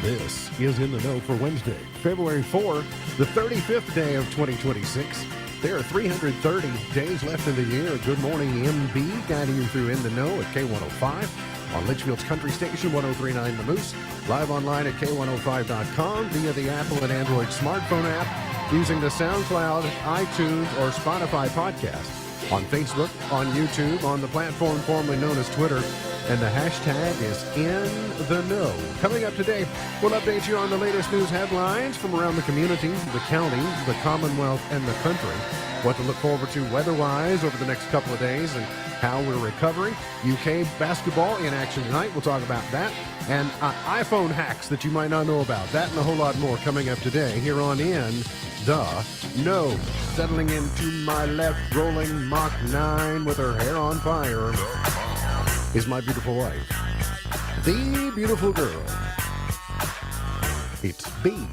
This is In the Know for Wednesday, February 4, the 35th day of 2026. There are 330 days left in the year. Good morning, MB, guiding you through In the Know at K105 on Litchfield's Country Station 1039 The Moose. Live online at K105.com via the Apple and Android smartphone app using the SoundCloud, iTunes, or Spotify podcast. On Facebook, on YouTube, on the platform formerly known as Twitter, and the hashtag is In the Know. Coming up today, we'll update you on the latest news headlines from around the community, the county, the Commonwealth, and the country. What to look forward to weather-wise over the next couple of days and how we're recovering. UK basketball in action tonight. We'll talk about that. And iPhone hacks that you might not know about. That and a whole lot more coming up today here on In the Know. Settling into my left, rolling Mach 9 with her hair on fire is my beautiful wife, the beautiful girl. It's Beej.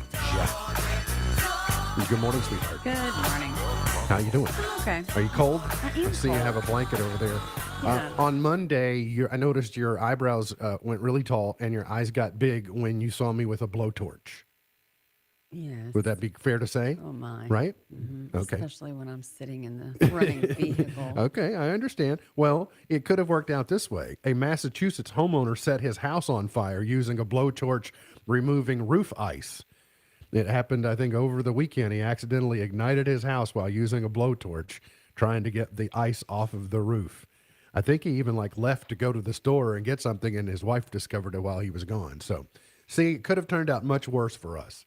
Good morning, sweetheart. Good morning. How you doing? Okay. Are you cold? I am see you cold. have a blanket over there. Yeah. On Monday, I noticed your eyebrows went really tall and your eyes got big when you saw me with a blowtorch. Yes. Would that be fair to say? Oh, my. Right? Mhm. Okay. Especially when I'm sitting in the running vehicle. Okay, I understand. Well, it could have worked out this way. A Massachusetts homeowner set his house on fire using a blowtorch removing roof ice. It happened, I think, over the weekend. He accidentally ignited his house while using a blowtorch, trying to get the ice off of the roof. I think he even left to go to the store and get something, and his wife discovered it while he was gone. So, see, it could have turned out much worse for us.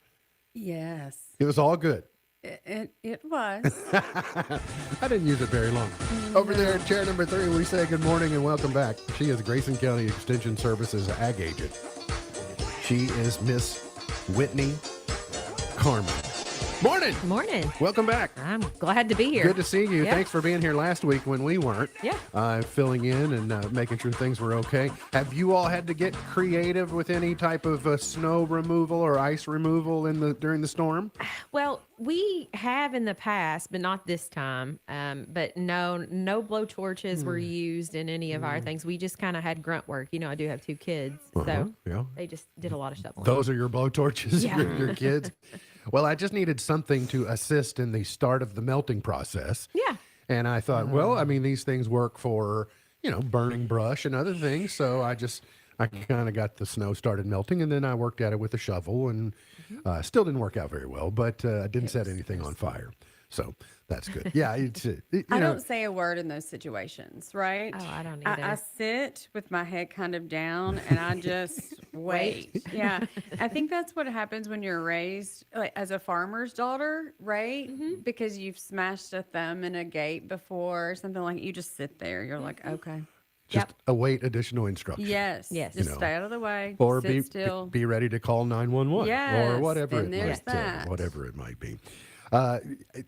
Yes. It was all good. It was. I didn't use it very long. Over there at chair number 3, we say good morning and welcome back. She is Grayson County Extension Services Ag Agent. She is Miss Whitney Carmen. Morning. Morning. Welcome back. I'm glad to be here. Good to see you. Yeah. Thanks for being here last week when we weren't. Yeah. Filling in and making sure things were okay. Have you all had to get creative with any type of snow removal or ice removal during the storm? Well, we have in the past, but not this time. But no blowtorches were used in any of our things. We just kind of had grunt work. I do have 2 kids, so Yeah. they just did a lot of shoveling. Those are your blowtorches, Yeah. your kids? Well, I just needed something to assist in the start of the melting process. Yeah. And I thought, these things work for, burning brush and other things. So I kind of got the snow started melting, and then I worked at it with a shovel, and still didn't work out very well, but I didn't set anything on fire. So that's good. Yeah. I don't say a word in those situations, right? Oh, I don't I either. sit with my head kind of down and I just wait. Yeah. I think that's what happens when you're raised as a farmer's daughter, right? Because you've smashed a thumb in a gate before or something like you just sit there. You're like, okay. Just await additional instructions. Yes. Yes. Just stay out of the way. Or sit still. be ready to call 911 or Yes, whatever and there's that. whatever it might be.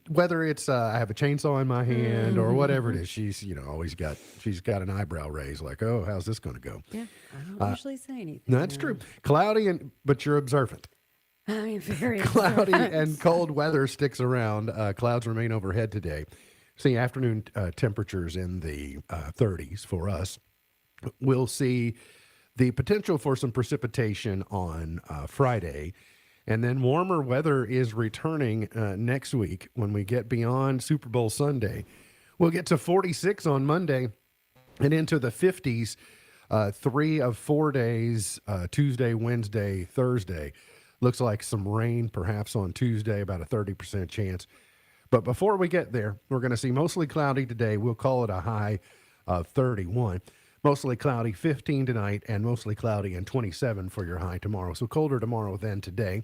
Whether it's I have a chainsaw in my hand or whatever it is, she's she's got an eyebrow raised like, oh, how's this going to go? Yeah. I don't usually say anything. No, that's true. Cloudy but you're observant. I am very Cloudy observant. and cold weather sticks around. Clouds remain overhead today. See afternoon temperatures in the 30s for us. We'll see the potential for some precipitation on Friday. And then warmer weather is returning next week when we get beyond Super Bowl Sunday. We'll get to 46 on Monday and into the 50s 3 of 4 days, Tuesday, Wednesday, Thursday. Looks like some rain perhaps on Tuesday, about a 30% chance. But before we get there, we're going to see mostly cloudy today. We'll call it a high of 31. Mostly cloudy, 15 tonight, and mostly cloudy and 27 for your high tomorrow. So colder tomorrow than today.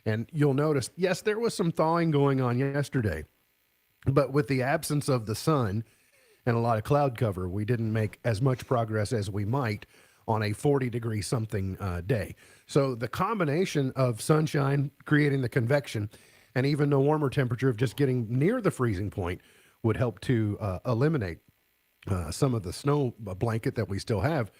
And you'll notice, yes, there was some thawing going on yesterday, but with the absence of the sun and a lot of cloud cover, we didn't make as much progress as we might on a 40-degree something day. So the combination of sunshine creating the convection and even the warmer temperature of just getting near the freezing point would help to eliminate some of the snow blanket that we still have.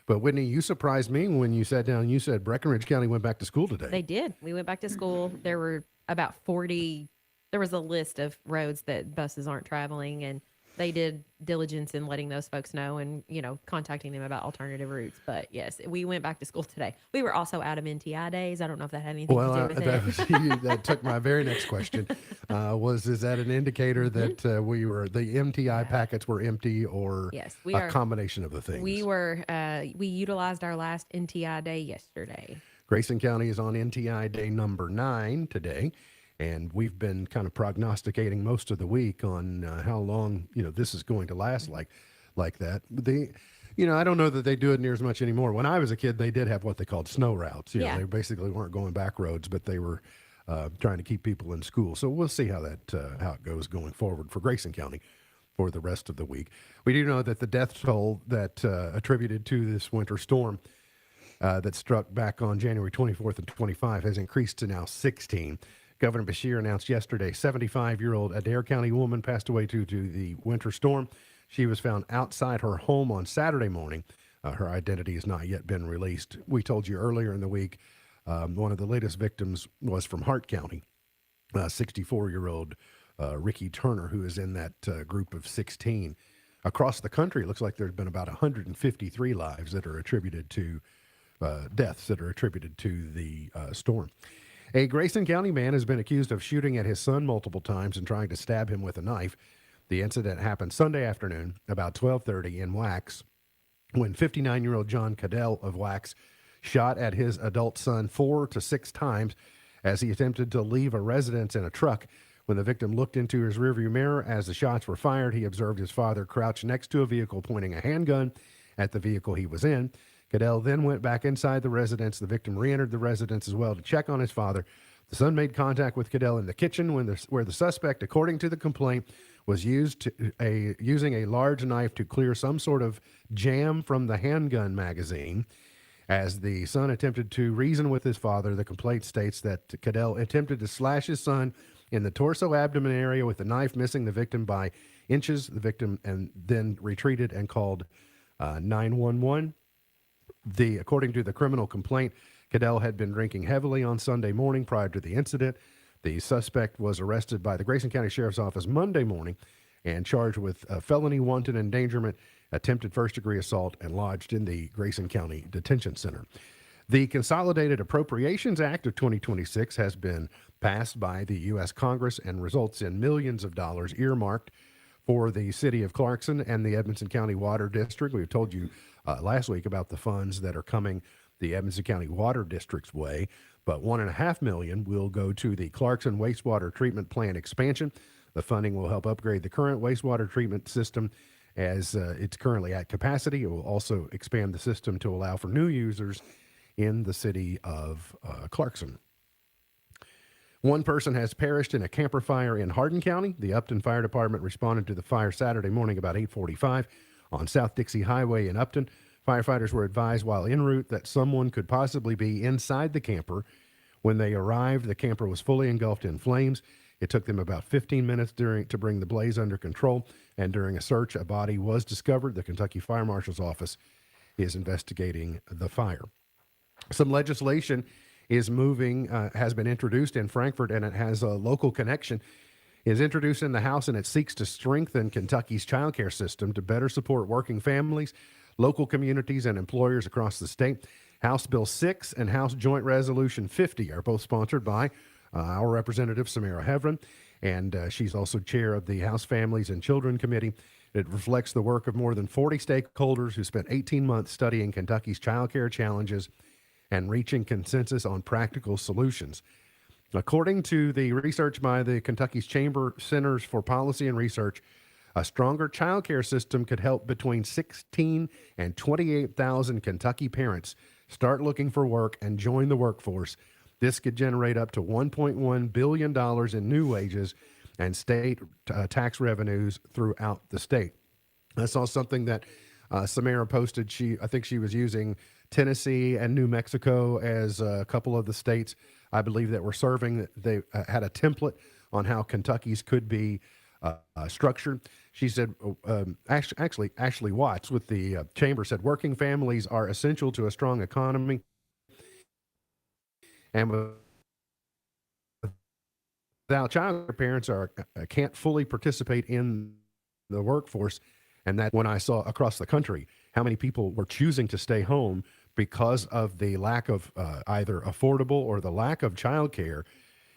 But Whitney, you surprised me when you sat down and you said Breckenridge County went back to school today. They did. We went back to school. There were about 40. There was a list of roads that buses aren't traveling, and they did diligence in letting those folks know and, contacting them about alternative routes. But yes, we went back to school today. We were also out of NTI days. I don't know if that had anything to do with That, it. that took my very next question. Is that an indicator that the MTI packets were empty, or Yes, we a are. combination of the things? We utilized our last NTI day yesterday. Grayson County is on NTI day number 9 today, and we've been kind of prognosticating most of the week on how long this is going to last like that. I don't know that they do it near as much anymore. When I was a kid, they did have what they called snow routes. Yeah. They basically weren't going back roads, but they were trying to keep people in school. So we'll see how it goes going forward for Grayson County for the rest of the week. We do know that the death toll that attributed to this winter storm that struck back on January 24th and 25 has increased to now 16. Governor Beshear announced yesterday 75-year-old Adair County woman passed away due to the winter storm. She was found outside her home on Saturday morning. Her identity has not yet been released. We told you earlier in the week one of the latest victims was from Hart County, 64-year-old Ricky Turner, who is in that group of 16. Across the country, it looks like there's been about 153 lives that are attributed to deaths that are attributed to the storm. A Grayson County man has been accused of shooting at his son multiple times and trying to stab him with a knife. The incident happened Sunday afternoon about 12:30 in Wax, when 59-year-old John Cadell of Wax shot at his adult son 4 to 6 times as he attempted to leave a residence in a truck. When the victim looked into his rearview mirror as the shots were fired, he observed his father crouched next to a vehicle pointing a handgun at the vehicle he was in. Cadell then went back inside the residence. The victim re-entered the residence as well to check on his father. The son made contact with Cadell in the kitchen where the suspect, according to the complaint, was using a large knife to clear some sort of jam from the handgun magazine. As the son attempted to reason with his father, the complaint states that Cadell attempted to slash his son in the torso-abdomen area with the knife, missing the victim by inches. The victim and then retreated and called 911. According to the criminal complaint, Cadell had been drinking heavily on Sunday morning prior to the incident. The suspect was arrested by the Grayson County Sheriff's Office Monday morning and charged with felony wanton endangerment, attempted first-degree assault, and lodged in the Grayson County Detention Center. The Consolidated Appropriations Act of 2026 has been passed by the U.S. Congress and results in millions of dollars earmarked for the city of Clarkson and the Edmonson County Water District. We've told you last week about the funds that are coming the Edmonson County Water District's way, but $1.5 million will go to the Clarkson wastewater treatment plant expansion. The funding will help upgrade the current wastewater treatment system as it's currently at capacity. It will also expand the system to allow for new users in the city of Clarkson. One person has perished in a camper fire in Hardin County. The Upton Fire Department responded to the fire Saturday morning about 8:45 on South Dixie Highway in Upton. Firefighters were advised while en route that someone could possibly be inside the camper. When they arrived, the camper was fully engulfed in flames. It took them about 15 minutes to bring the blaze under control, and during a search, a body was discovered. The Kentucky Fire Marshal's Office is investigating the fire. Some legislation is has been introduced in Frankfort, and it has a local connection. It is introduced in the House, and it seeks to strengthen Kentucky's child care system to better support working families, local communities, and employers across the state. House Bill 6 and House Joint Resolution 50 are both sponsored by our representative, Samara Hevron, and she's also chair of the House Families and Children Committee. It reflects the work of more than 40 stakeholders who spent 18 months studying Kentucky's child care challenges and reaching consensus on practical solutions. According to the research by the Kentucky's Chamber Centers for Policy and Research, a stronger child care system could help between 16 and 28,000 Kentucky parents start looking for work and join the workforce. This could generate up to $1.1 billion in new wages and state tax revenues throughout the state. I saw something that Samara posted. I think she was using Tennessee and New Mexico as a couple of the states, I believe, that were serving. They had a template on how Kentucky's could be structured. She said, actually, Ashley Watts with the chamber said, working families are essential to a strong economy, and without child care, parents can't fully participate in the workforce. And that when I saw across the country how many people were choosing to stay home because of the lack of either affordable or the lack of childcare,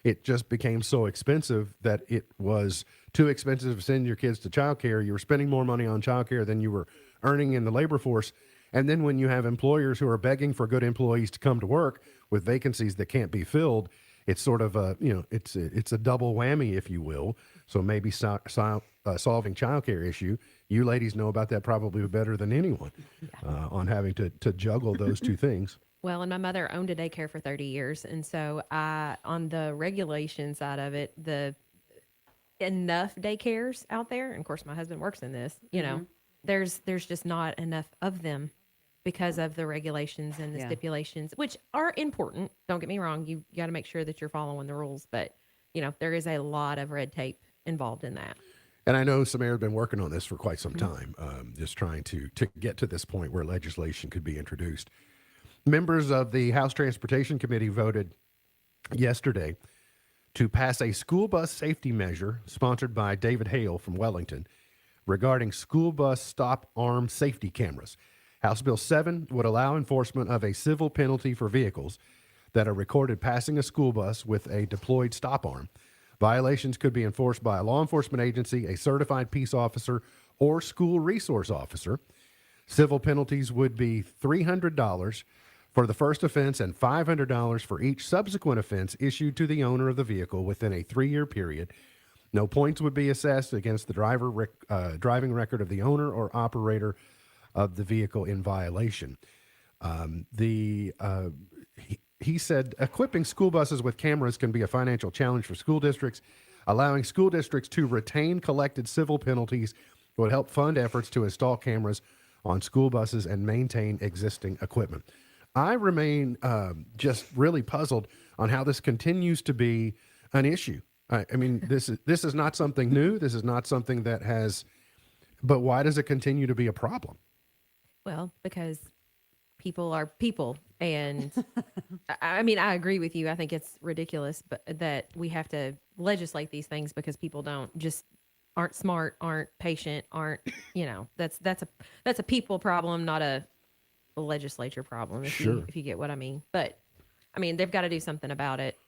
it just became so expensive that it was too expensive to send your kids to childcare. You were spending more money on childcare than you were earning in the labor force. And then when you have employers who are begging for good employees to come to work with vacancies that can't be filled, it's sort of a, it's a double whammy, if you will. So maybe solving childcare issue. You ladies know about that probably better than anyone on having to juggle those two things. Well, and my mother owned a daycare for 30 years. And so on the regulation side of it, the enough daycares out there, and of course my husband works in this, there's just not enough of them because of the regulations and the stipulations, which are important. Don't get me wrong. You got to make sure that you're following the rules, but there is a lot of red tape involved in that. And I know Samara has been working on this for quite some time, just trying to get to this point where legislation could be introduced. Members of the House Transportation Committee voted yesterday to pass a school bus safety measure sponsored by David Hale from Wellington regarding school bus stop arm safety cameras. House Bill 7 would allow enforcement of a civil penalty for vehicles that are recorded passing a school bus with a deployed stop arm. Violations could be enforced by a law enforcement agency, a certified peace officer, or school resource officer. Civil penalties would be $300 for the first offense and $500 for each subsequent offense issued to the owner of the vehicle within a 3-year period. No points would be assessed against the driving record of the owner or operator of the vehicle in violation. He said equipping school buses with cameras can be a financial challenge for school districts. Allowing school districts to retain collected civil penalties would help fund efforts to install cameras on school buses and maintain existing equipment. I remain just really puzzled on how this continues to be an issue. I mean, this is not something new. This is not something that has, but why does it continue to be a problem? Well, because people are people. And I mean, I agree with you. I think it's ridiculous, but that we have to legislate these things because people aren't smart, aren't patient, aren't, that's a people problem, not a legislature problem, if you get what I mean. But I mean, they've got to do something about it.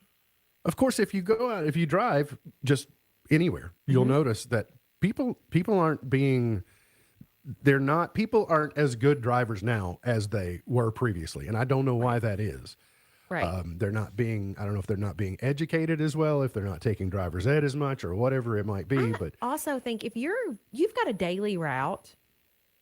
Of course, if you go out, if you drive just anywhere, you'll notice that people aren't as good drivers now as they were previously. And I don't know why that is. Right. I don't know if they're not being educated as well, if they're not taking driver's ed as much or whatever it might be. But also think if you've got a daily route,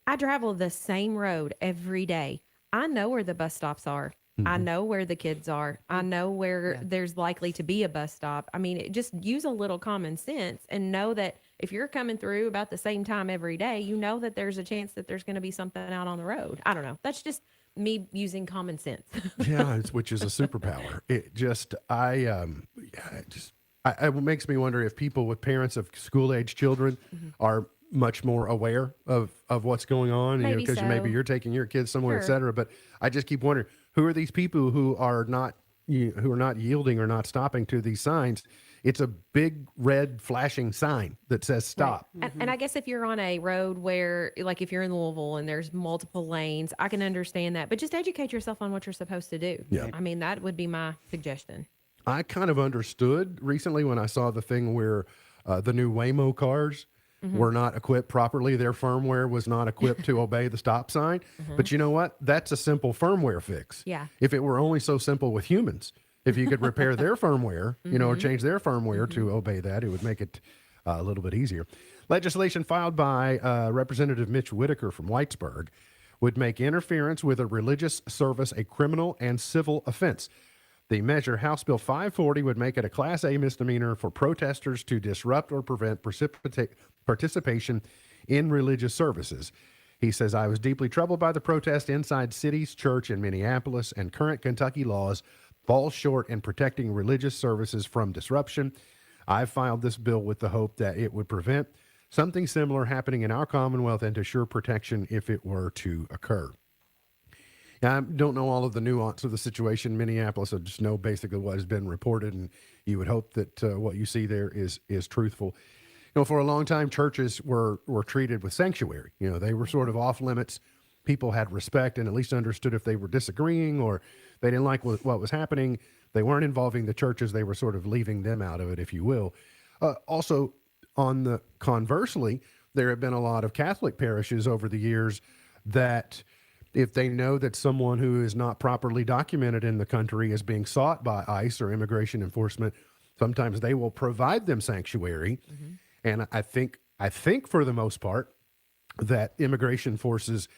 I travel the same road every day. I know where the bus stops are. I know where the kids are. I know where there's likely to be a bus stop. I mean, just use a little common sense and know that if you're coming through about the same time every day, you know that there's a chance that there's going to be something out on the road. I don't know. That's just me using common sense. which is a superpower. It makes me wonder if people with parents of school age children are much more aware of what's going on, because maybe you're taking your kids somewhere, et cetera. But I just keep wondering, who are these people who are not yielding or not stopping to these signs? It's a big red flashing sign that says stop. Right. And I guess if you're on a road where, like if you're in Louisville and there's multiple lanes, I can understand that. But just educate yourself on what you're supposed to do. Yeah. I mean, that would be my suggestion. I kind of understood recently when I saw the thing where the new Waymo cars were not equipped properly. Their firmware was not equipped to obey the stop sign. But you know what? That's a simple firmware fix. Yeah. If it were only so simple with humans, if you could repair their firmware, or change their firmware to obey that, it would make it a little bit easier. Legislation filed by Representative Mitch Whitaker from Whitesburg would make interference with a religious service a criminal and civil offense. The measure, House Bill 540, would make it a Class A misdemeanor for protesters to disrupt or prevent participation in religious services. He says, I was deeply troubled by the protest inside City's Church in Minneapolis, and current Kentucky laws fall short in protecting religious services from disruption. I filed this bill with the hope that it would prevent something similar happening in our Commonwealth and to assure protection if it were to occur. Now, I don't know all of the nuance of the situation in Minneapolis. I just know basically what has been reported, and you would hope that what you see there is truthful. for a long time, churches were treated with sanctuary. They were sort of off limits. People had respect and at least understood if they were disagreeing or they didn't like what was happening. They weren't involving the churches. They were sort of leaving them out of it, if you will. Also, conversely, there have been a lot of Catholic parishes over the years that if they know that someone who is not properly documented in the country is being sought by ICE or immigration enforcement, sometimes they will provide them sanctuary. Mm-hmm. And I think for the most part that immigration forces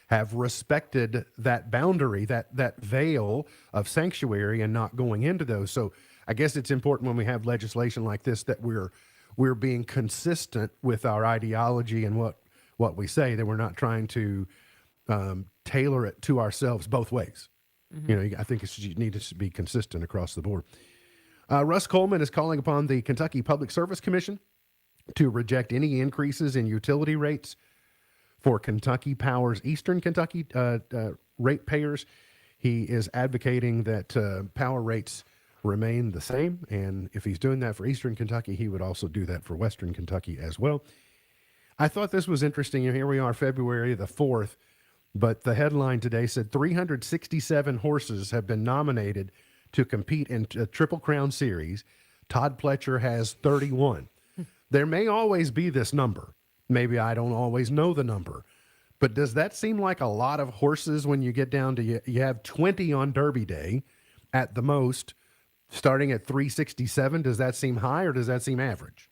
have respected that boundary, that veil of sanctuary and not going into those. So I guess it's important when we have legislation like this that we're being consistent with our ideology and what we say, that we're not trying to tailor it to ourselves both ways. Mm-hmm. I think you need to be consistent across the board. Russ Coleman is calling upon the Kentucky Public Service Commission to reject any increases in utility rates for Kentucky Power's Eastern Kentucky ratepayers. He is advocating that power rates remain the same, and if he's doing that for Eastern Kentucky, he would also do that for Western Kentucky as well. I thought this was interesting. Here we are, February the 4th, but the headline today said 367 horses have been nominated to compete in a Triple Crown Series. Todd Pletcher has 31. There may always be this number. Maybe I don't always know the number. But does that seem like a lot of horses when you get down to you have 20 on Derby Day at the most, starting at 367? Does that seem high or does that seem average?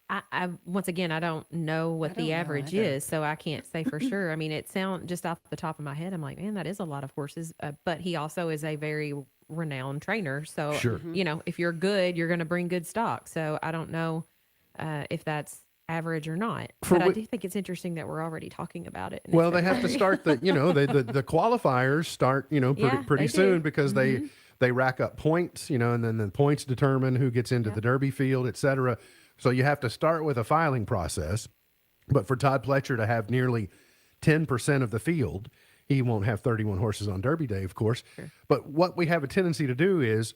I once again, I don't know what the average is, so I can't say for sure. I mean, it sounds just off the top of my head. I'm like, man, that is a lot of horses. But he also is a very renowned trainer. So, sure. If you're good, you're going to bring good stock. So I don't know if that's average or not. But I do think it's interesting that we're already talking about it. Well, they have to start the qualifiers start, pretty soon because they rack up points, and then the points determine who gets into the Derby field, et cetera. So you have to start with a filing process. But for Todd Pletcher to have nearly 10% of the field, he won't have 31 horses on Derby Day, of course. Sure. But what we have a tendency to do is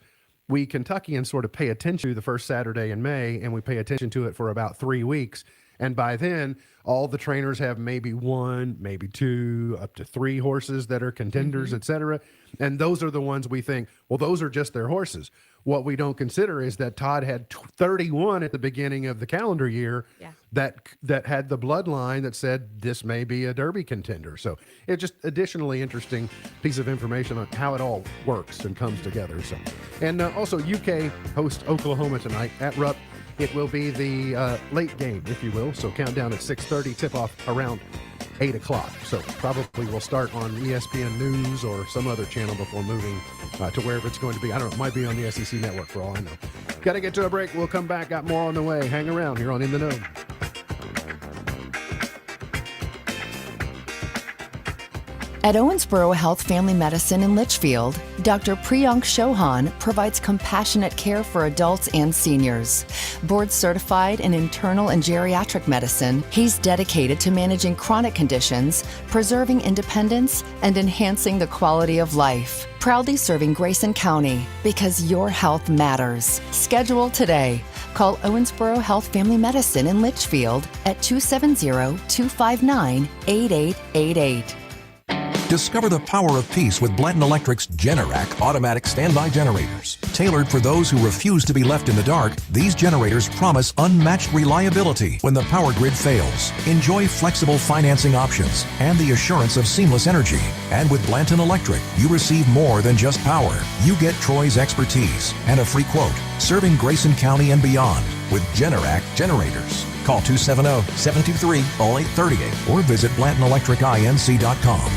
we Kentuckians sort of pay attention to the first Saturday in May, and we pay attention to it for about 3 weeks. And by then, all the trainers have maybe 1, maybe 2, up to 3 horses that are contenders, et cetera. And those are the ones we think, well, those are just their horses. What we don't consider is that Todd had 31 at the beginning of the calendar year that had the bloodline that said this may be a Derby contender. So it's just additionally interesting piece of information on how it all works and comes together. So, and also UK hosts Oklahoma tonight at Rupp. It will be the late game, if you will. So countdown at 6:30, tip-off around 8 o'clock. So probably we'll start on ESPN News or some other channel before moving to wherever it's going to be. I don't know. It might be on the SEC Network for all I know. Got to get to a break. We'll come back. Got more on the way. Hang around here on In the Know. At Owensboro Health Family Medicine in Litchfield, Dr. Priyank Chauhan provides compassionate care for adults and seniors. Board certified in internal and geriatric medicine, he's dedicated to managing chronic conditions, preserving independence, and enhancing the quality of life. Proudly serving Grayson County because your health matters. Schedule today. Call Owensboro Health Family Medicine in Litchfield at 270-259-8888. Discover the power of peace with Blanton Electric's Generac automatic standby generators. Tailored for those who refuse to be left in the dark, these generators promise unmatched reliability when the power grid fails. Enjoy flexible financing options and the assurance of seamless energy. And with Blanton Electric, you receive more than just power. You get Troy's expertise and a free quote, serving Grayson County and beyond with Generac generators. Call 270-723-0838 or visit BlantonElectricINC.com.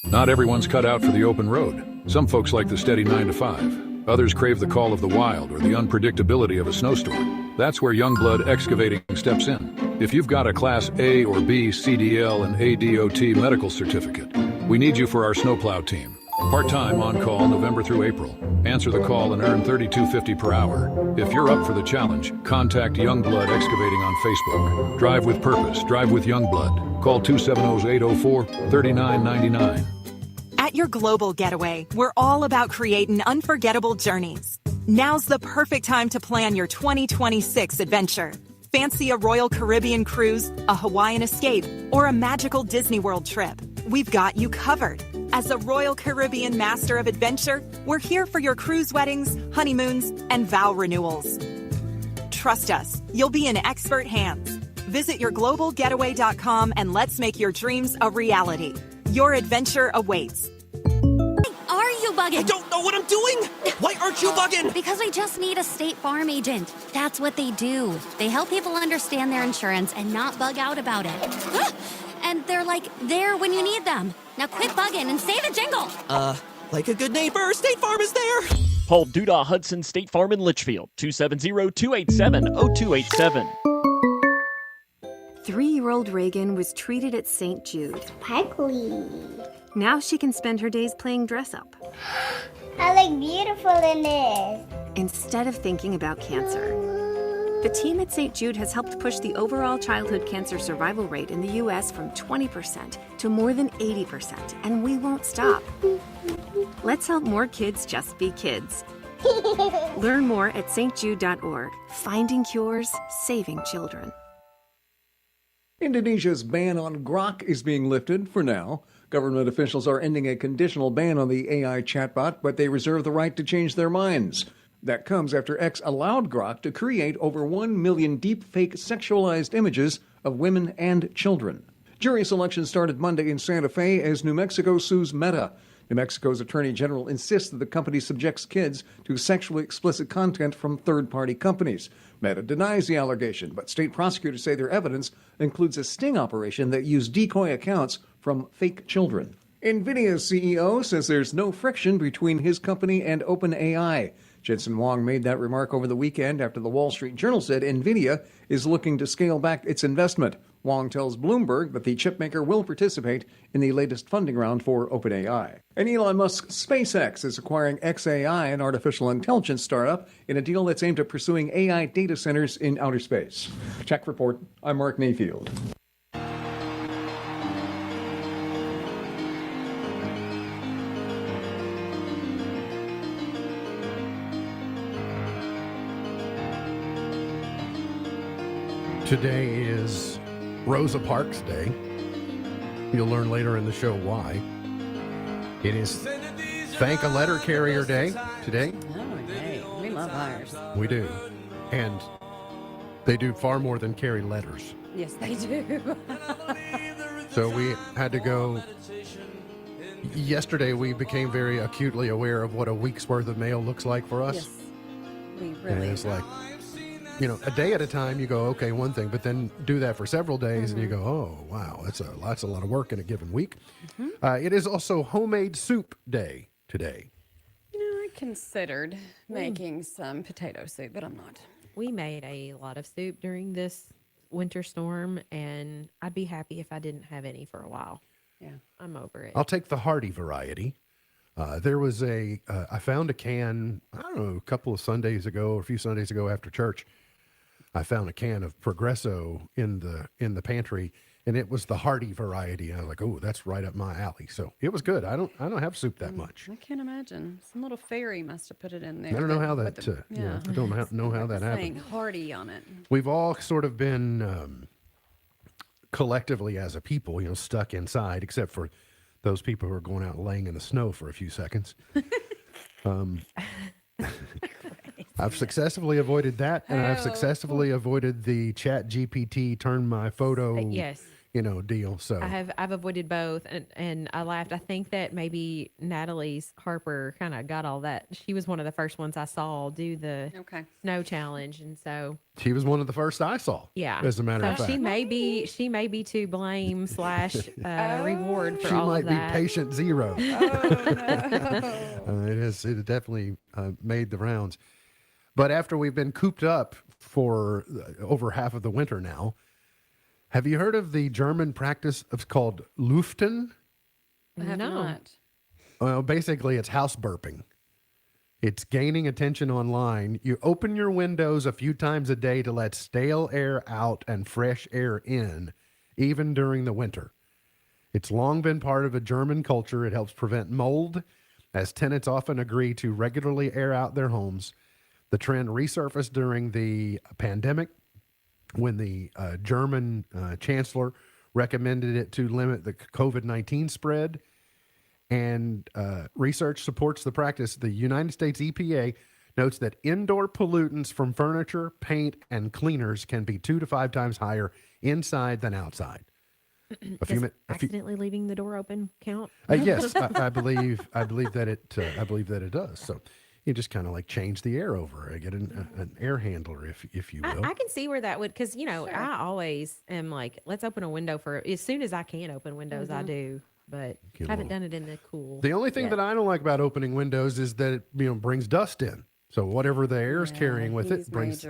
Not everyone's cut out for the open road. Some folks like the steady 9 to 5. Others crave the call of the wild or the unpredictability of a snowstorm. That's where Youngblood Excavating steps in. If you've got a Class A or B CDL and ADOT medical certificate, we need you for our snowplow team. Part-time on-call November through April. Answer the call and earn $32.50 per hour. If you're up for the challenge, contact Youngblood Excavating on Facebook. Drive with purpose. Drive with Youngblood. Call 270-804-3999. At your global getaway, we're all about creating unforgettable journeys. Now's the perfect time to plan your 2026 adventure. Fancy a Royal Caribbean cruise, a Hawaiian escape, or a magical Disney World trip? We've got you covered. As the Royal Caribbean Master of Adventure, we're here for your cruise weddings, honeymoons, and vow renewals. Trust us, you'll be in expert hands. Visit yourglobalgetaway.com and let's make your dreams a reality. Your adventure awaits. Are you bugging? I don't know what I'm doing! Why aren't you bugging? Because we just need a State Farm agent. That's what they do. They help people understand their insurance and not bug out about it. And they're like there when you need them. Now quit bugging and say the jingle. Like a good neighbor, State Farm is there! Call Doodah Hudson State Farm in Litchfield, 270-287-0287. 3-year-old Reagan was treated at St. Jude. Sparkly. Now she can spend her days playing dress up. I look beautiful in this. Instead of thinking about cancer. The team at St. Jude has helped push the overall childhood cancer survival rate in the U.S. from 20% to more than 80%, and we won't stop. Let's help more kids just be kids. Learn more at stjude.org. Finding cures, saving children. Indonesia's ban on Grok is being lifted for now. Government officials are ending a conditional ban on the AI chatbot, but they reserve the right to change their minds. That comes after X allowed Grok to create over 1 million deepfake sexualized images of women and children. Jury selection started Monday in Santa Fe as New Mexico sues Meta. New Mexico's Attorney General insists that the company subjects kids to sexually explicit content from third-party companies. Meta denies the allegation, but state prosecutors say their evidence includes a sting operation that used decoy accounts from fake children. NVIDIA's CEO says there's no friction between his company and OpenAI. Jensen Huang made that remark over the weekend after the Wall Street Journal said NVIDIA is looking to scale back its investment. Huang tells Bloomberg that the chipmaker will participate in the latest funding round for OpenAI. And Elon Musk's SpaceX is acquiring xAI, an artificial intelligence startup, in a deal that's aimed at pursuing AI data centers in outer space. Check Report, I'm Mark Mayfield. Today is Rosa Parks Day. You'll learn later in the show why. It is Thank a Letter Carrier Day today. Oh, yay. We love ours. We do. And they do far more than carry letters. Yes, they do. So we had to go. Yesterday, we became very acutely aware of what a week's worth of mail looks like for us. Yes. We And really it's like, you know, a day at a time, you go, okay, one thing, but then do that for several days and you go, oh, wow, that's a lot of work in a given week. It is also Homemade Soup Day today. You know, I considered making some potato soup, but I'm not. We made a lot of soup during this winter storm, and I'd be happy if I didn't have any for a while. Yeah. I'm over it. I'll take the hearty variety. There was I found a can, I don't know, a couple of Sundays ago, or a few Sundays ago after church. I found a can of Progresso in the pantry, and it was the hearty variety. And I was like, oh, that's right up my alley. So it was good. I don't have soup that much. I can't imagine. Some little fairy must have put it in there. I don't know how with that. the- Yeah, I don't know how that saying happened. hearty on it. We've all sort of been collectively as a people, you know, stuck inside, except for those people who are going out and laying in the snow for a few seconds. I've successfully avoided that, and I've successfully avoided the Chat GPT turn my photo, Yes. you know, deal. So I've avoided both, and I laughed. I think that maybe Natalie's Harper kind of got all that. She was one of the first ones I saw do the snow challenge, and so she was one of the first I saw. yeah. as a matter of So fact, she may be to blame / reward for she all might of be that. patient zero. Oh, no. It definitely made the rounds. But after we've been cooped up for over half of the winter now, have you heard of the German practice of called Lüften? I have not. Well, basically, it's house burping. It's gaining attention online. You open your windows a few times a day to let stale air out and fresh air in, even during the winter. It's long been part of a German culture. It helps prevent mold, as tenants often agree to regularly air out their homes. The trend resurfaced during the pandemic when the German chancellor recommended it to limit the COVID-19 spread. And research supports the practice. The United States EPA notes that indoor pollutants from furniture, paint, and cleaners can be 2 to 5 times higher inside than outside. Does accidentally leaving the door open count? Yes, I believe that it does. So you just kind of like change the air over. Get an air handler, if you will. I can see where that would, because I always am like, let's open a window for as soon as I can open windows. I do, but haven't done it in the cool. The only thing yet. that I don't like about opening windows is that it brings dust in. So whatever the air is carrying with it brings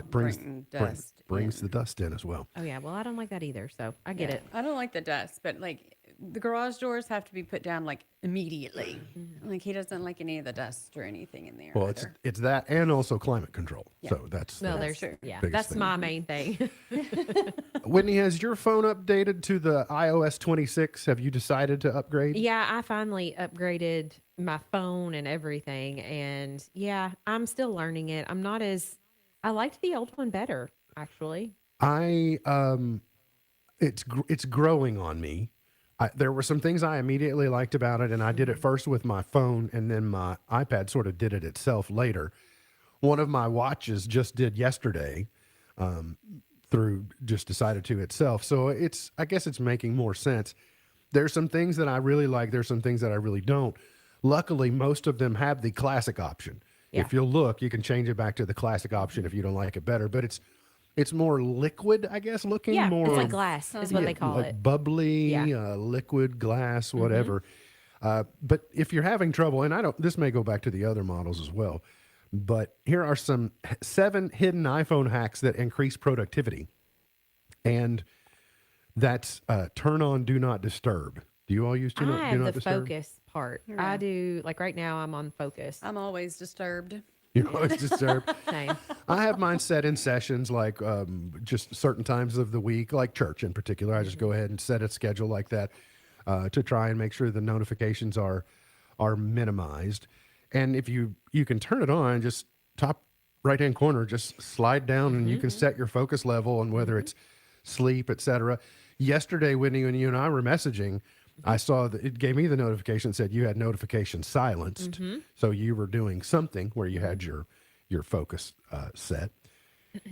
bringing dust brings the dust in as well. Oh yeah, well I don't like that either. So I get it. I don't like the dust, but like the garage doors have to be put down like immediately. Like he doesn't like any of the dust or anything in there. Well, either. it's that and also climate control. Yeah. So that's There's true. Yeah, biggest that's thing. my main thing. Whitney, has your phone updated to the iOS 26? Have you decided to upgrade? Yeah, I finally upgraded my phone and everything, and yeah, I'm still learning it. I liked the old one better, actually. It's growing on me. There were some things I immediately liked about it, and I did it first with my phone, and then my iPad sort of did it itself later. One of my watches just did yesterday, decided to itself. So I guess it's making more sense. There's some things that I really like. There's some things that I really don't. Luckily, most of them have the classic option. Yeah. If you'll look, you can change it back to the classic option if you don't like it better. But it's more liquid, I guess, looking. Yeah, more it's like glass is what they call like it. bubbly, Yeah. liquid glass, whatever. But if you're having trouble, and this may go back to the other models as well, but here are some 7 hidden iPhone hacks that increase productivity. And that's turn on Do Not Disturb. Do you all use Do I Not have the Disturb? focus part. Yeah. I do, like right now I'm on focus. I'm always disturbed. You always disturb. Same. I have mine set in sessions, like just certain times of the week, like church in particular. I just go ahead and set a schedule like that to try and make sure the notifications are minimized. And if you can turn it on, just top right-hand corner, just slide down and you can set your focus level and whether it's sleep, etc. Yesterday, Whitney, when you and I were messaging, I saw that it gave me the notification, said you had notifications silenced. So you were doing something where you had your focus set.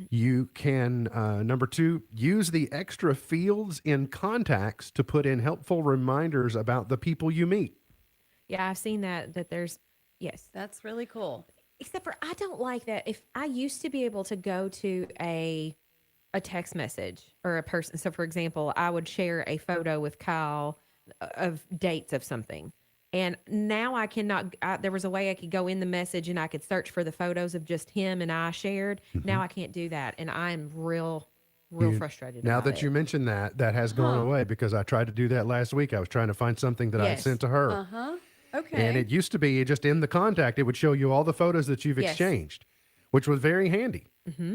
You can, number 2, use the extra fields in contacts to put in helpful reminders about the people you meet. Yeah, I've seen that there's, yes. That's really cool. Except for I don't like that. If I used to be able to go to a text message or a person. So for example, I would share a photo with Kyle of dates of something. And now I cannot, there was a way I could go in the message and I could search for the photos of just him and I shared. Now I can't do that. And I'm real frustrated Now about that it. you mentioned that has gone away because I tried to do that last week. I was trying to find something that I had Yes. sent to her. Uh-huh. Okay. And it used to be just in the contact, it would show you all the photos that you've Yes. exchanged, which was very handy.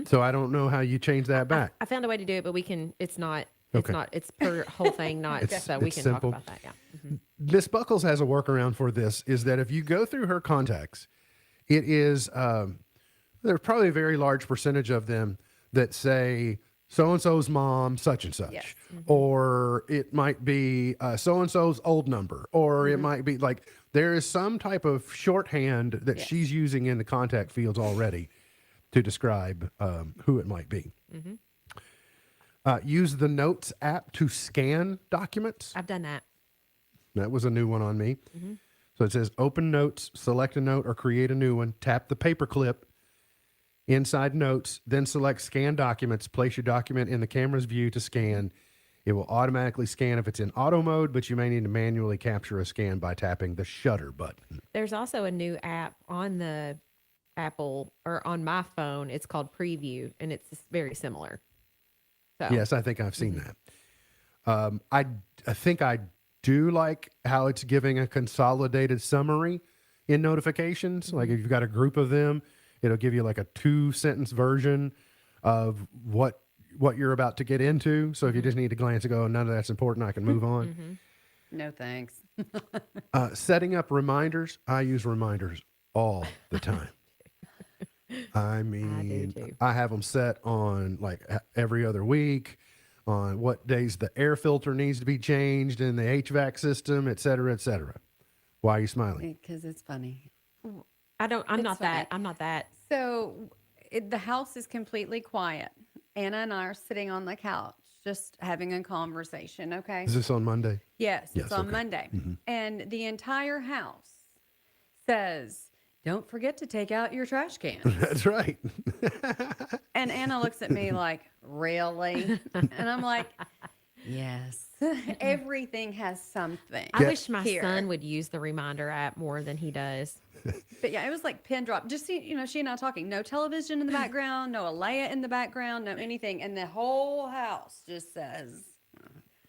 So I don't know how you change that back. I found a way to do it, but it's per whole thing, not It's- so we it's can simple. talk about that. Yeah. Miss Buckles has a workaround for this, is that if you go through her contacts, it is, there's probably a very large percentage of them that say so-and-so's mom, such and such, Yes. or it might be so-and-so's old number, or it might be like, there is some type of shorthand that she's using in the contact fields already to describe who it might be. Use the Notes app to scan documents. I've done that. That was a new one on me. So it says open Notes, select a note or create a new one, tap the paperclip inside Notes, then select Scan Documents, place your document in the camera's view to scan. It will automatically scan if it's in auto mode, but you may need to manually capture a scan by tapping the shutter button. There's also a new app on the Apple or on my phone. It's called Preview, and it's very similar. So Yes, I think I've seen that. I think I do like how it's giving a consolidated summary in notifications. Like if you've got a group of them, it'll give you like a 2-sentence version of what you're about to get into. So if you just need to glance and go, none of that's important, I can move on. No thanks. Setting up reminders. I use reminders all the time. I mean, too. I have them set on like every other week, on what days the air filter needs to be changed in the HVAC system, et cetera, et cetera. Why are you smiling? Because it's funny. I'm It's not that. funny. I'm not that. So the house is completely quiet. Anna and I are sitting on the couch just having a conversation, okay? Is this on Monday? Yes, Yes, it's on okay. Monday. Mhm. And the entire house says, don't forget to take out your trash can. That's right. And Anna looks at me like, really? And I'm like, yes. Everything has something. I wish my here. son would use the reminder app more than he does. But yeah, it was like pin drop. Just see, she and I talking. No television in the background, no Alea in the background, no anything. And the whole house just says,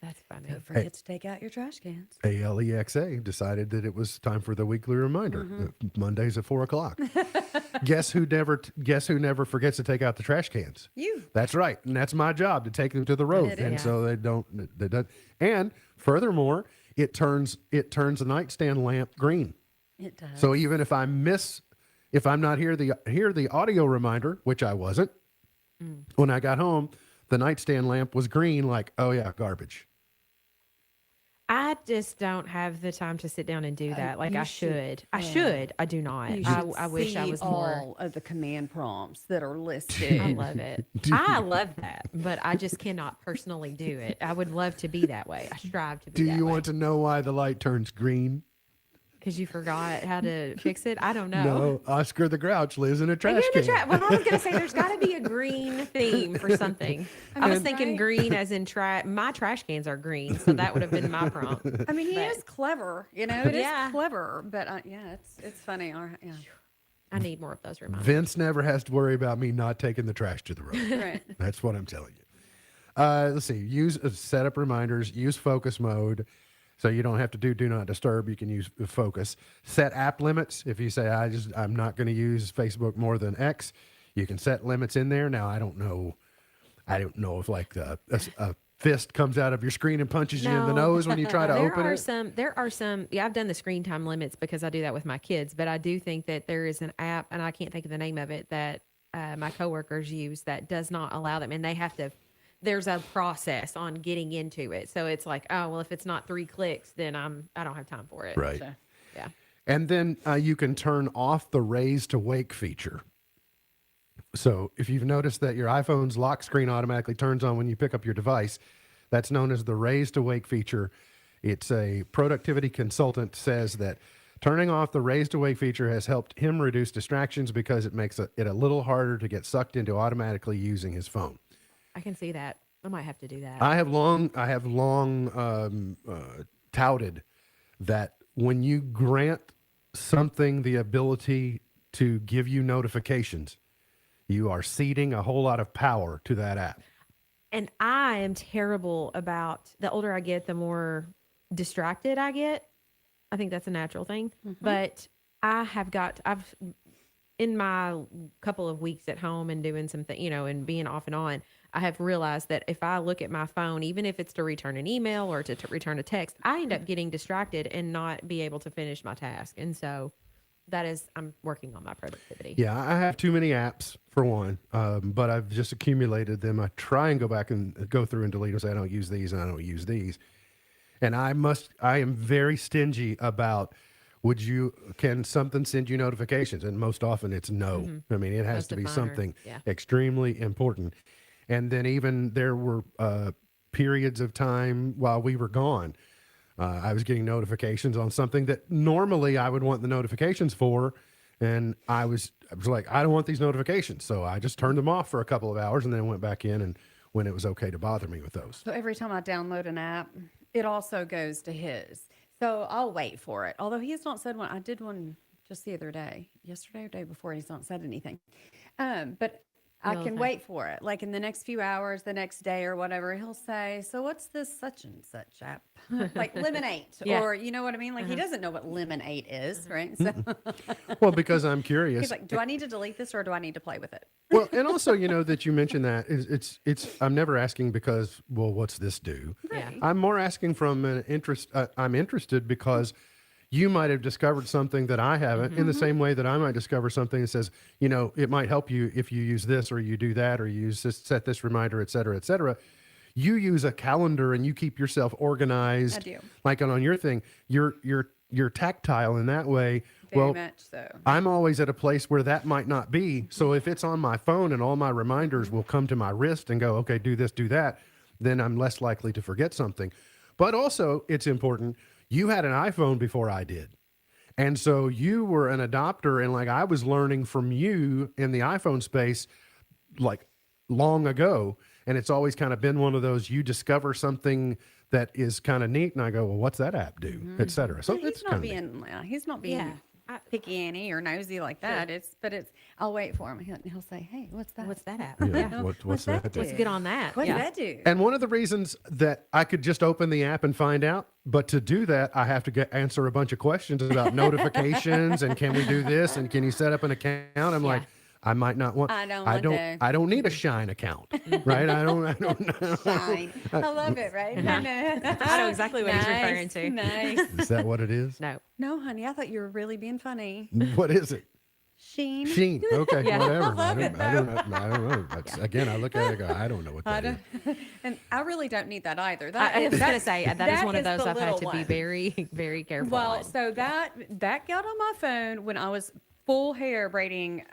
That's funny. don't forget to take out your trash cans. ALEXA decided that it was time for the weekly reminder. Mm-hmm. Mondays at 4:00. Guess who never forgets to take out the trash cans? You. That's right, and that's my job to take them to the road, It and is. so they don't. And furthermore, it turns the nightstand lamp green. It does. So even if I'm not hear the audio reminder, which I wasn't, when I got home, the nightstand lamp was green. Like, oh yeah, garbage. I just don't have the time to sit down and do that. Like you I should. should. I Yeah. should. I do not. You I should wish I see was more. all of the command prompts that are listed. I love it. I love that, but I just cannot personally do it. I would love to be that way. I strive to be Do that you way. want to know why the light turns green? Because you forgot how to fix it? I don't know. No, Oscar the Grouch lives in a And trash you're in the can. well, I was going to say there's got to be a green theme for something. I was thinking Right. green as in my trash cans are green, so that would have been my prompt. I mean, he But- is clever. It is Yeah. clever. But yeah, it's funny. Yeah. I need more of those reminders. Vince never has to worry about me not taking the trash to the road. Right. That's what I'm telling you. Let's see. Set up reminders. Use focus mode, so you don't have to do not disturb. You can use focus. Set app limits. If you say I'm not going to use Facebook more than X, you can set limits in there. Now I don't know if like a fist comes out of your screen and punches you in the No. nose when you try to open it. There are some, yeah, I've done the screen time limits because I do that with my kids, but I do think that there is an app, and I can't think of the name of it, that my coworkers use that does not allow them. And they have to, there's a process on getting into it. So it's like, oh, well, if it's not 3 clicks, then I don't have time for it. Right. So, yeah. And then you can turn off the raise to wake feature. So if you've noticed that your iPhone's lock screen automatically turns on when you pick up your device, that's known as the raise to wake feature. It's a productivity consultant says that turning off the raise to wake feature has helped him reduce distractions because it makes it a little harder to get sucked into automatically using his phone. I can see that. I might have to do that. I have long touted that when you grant something the ability to give you notifications, you are ceding a whole lot of power to that app. And I am terrible about, the older I get, the more distracted I get. I think that's a natural thing. But I've in my couple of weeks at home and doing something, and being off and on, I have realized that if I look at my phone, even if it's to return an email or to return a text, I end up getting distracted and not be able to finish my task. And so I'm working on my productivity. Yeah, I have too many apps for one, but I've just accumulated them. I try and go back and go through and delete them. Say I don't use these and I don't use these. And I am very stingy about can something send you notifications? And most often it's no. I mean, it has Most to be of mine are, something yeah. extremely important. And then even there were periods of time while we were gone, I was getting notifications on something that normally I would want the notifications for. And I was like, I don't want these notifications. So I just turned them off for a couple of hours and then went back in and when it was okay to bother me with those. So every time I download an app, it also goes to his. So I'll wait for it. Although he has not said one. I did one just the other day, yesterday or day before. He's not said anything. But I Well, can okay. wait for it. Like in the next few hours, the next day or whatever, he'll say, so what's this such and such app? Like Lemonade. Yeah. Or you know what I mean? Like he doesn't know what Lemonade is, right? So Well, because I'm curious. he's like, do I need to delete this or do I need to play with it? Well, and also, that you mentioned that it's I'm never asking because, well, what's this do? Yeah. I'm more asking from an interest. I'm interested because you might have discovered something that I haven't, in the same way that I might discover something that says, you know, it might help you if you use this or you do that or you use this, set this reminder, et cetera, et cetera. You use a calendar and you keep yourself organized. I do. Like on your thing, you're tactile in that way. Very much so. I'm always at a place where that might not be. So if it's on my phone and all my reminders will come to my wrist and go, okay, do this, do that, then I'm less likely to forget something. But also, it's important, you had an iPhone before I did. And so you were an adopter, and like I was learning from you in the iPhone space like long ago. And it's always kind of been one of those, you discover something that is kind of neat, and I go, well, what's that app do, et cetera. So He's not being picky Annie or nosy like that. I'll wait for him. He'll say, hey, what's that? What's that app? Yeah. What's that do? Let's get on that. What's that do? And one of the reasons that I could just open the app and find out, but to do that, I have to answer a bunch of questions about notifications and can we do this and can you set up an account? I'm like, I might not want. I don't need a Shine account, right? I don't. Shine. I love it, right? I know exactly what he's referring to. Nice. Is that what it is? No, honey. I thought you were really being funny. What is it? Sheen. Sheen. Okay, whatever. I love it, I don't know. That's, again, I look at it and go, I don't know what that is. And I really don't need that either. I was going to say, that is one of those I've had to be one. very, very careful Well, on. so that got on my phone when I was full hair braiding